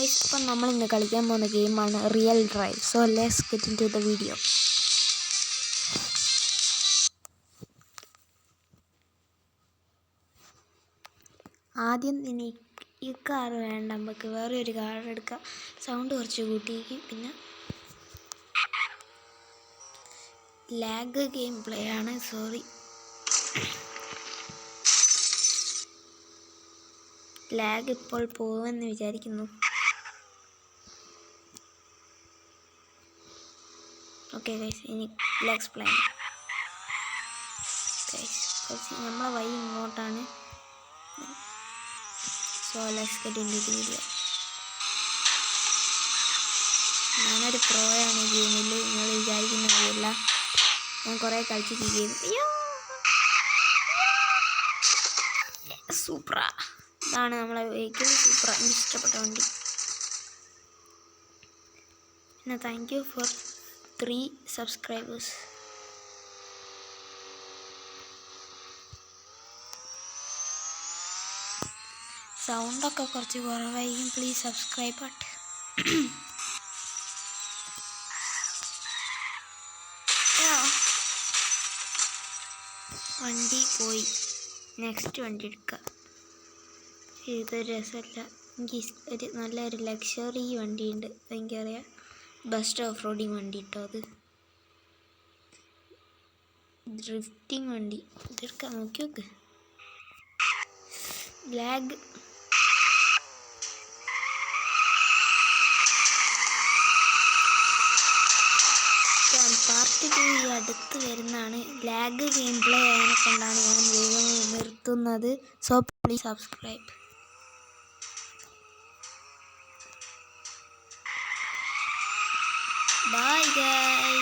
Guys, ഇപ്പം നമ്മൾ ഇന്ന് കളിക്കാൻ പോകുന്ന ഗെയിമാണ് real drive. So let's get into the video. ആദ്യം തന്നെ ഈ കാർ വേണ്ട, നമുക്ക് വേറെ ഒരു കാർ എടുക്കാം. സൗണ്ട് കുറച്ച് കൂട്ടിയേക്കും. പിന്നെ ലാഗ് ഗെയിം പ്ലേ ആണ്, സോറി. ലാഗ് ഇപ്പോൾ പോകുമെന്ന് വിചാരിക്കുന്നു. ഓക്കെ ഗൈസ്, ഇനി ലെറ്റ്സ് പ്ലേ. ഗൈസ് നമ്മളെ വഴി ഇങ്ങോട്ടാണ്. So let's get into the video. ഞാനൊരു പ്രോയാണ് ഈ ഗെയിമിൽ, നിങ്ങൾ വിചാരിക്കുന്ന കാര്യമല്ല. ഞാൻ കുറേ കളിച്ചിട്ട് ഗെയിം. സൂപ്പറാ, ഇതാണ് നമ്മളെ വെഹിക്കിൾ. സൂപ്പറാ, എനിക്ക് ഇഷ്ടപ്പെട്ട വണ്ടി. പിന്നെ താങ്ക് യു ഫോർ 3 സബ്സ്ക്രൈബേഴ്സ്. സൗണ്ടൊക്കെ കുറച്ച് കുറവായിരിക്കും, പ്ലീസ് സബ്സ്ക്രൈബ് ബട്ട്. വണ്ടി പോയി, നെക്സ്റ്റ് വണ്ടി എടുക്കുക. ഇതൊരു രസമല്ല. എനിക്ക് ഒരു നല്ലൊരു ലക്ഷറി വണ്ടിയുണ്ട്, എനിക്കറിയാം. ബെസ്റ്റ് ഓഫ് റോഡിങ് വണ്ടി കേട്ടോ അത്. ഡ്രിഫ്റ്റിംഗ് വണ്ടി ഇതെടുക്കാൻ നോക്കി നോക്ക്. ലാഗ്. പാർട്ട് 2 ഈ അടുത്ത് വരുന്നതാണ്. ലാഗ് ഗെയിം പ്ലേ ആയതിനെ കൊണ്ടാണ് ഞാൻ വേഗം നിർത്തുന്നത്. So please subscribe. Bye guys.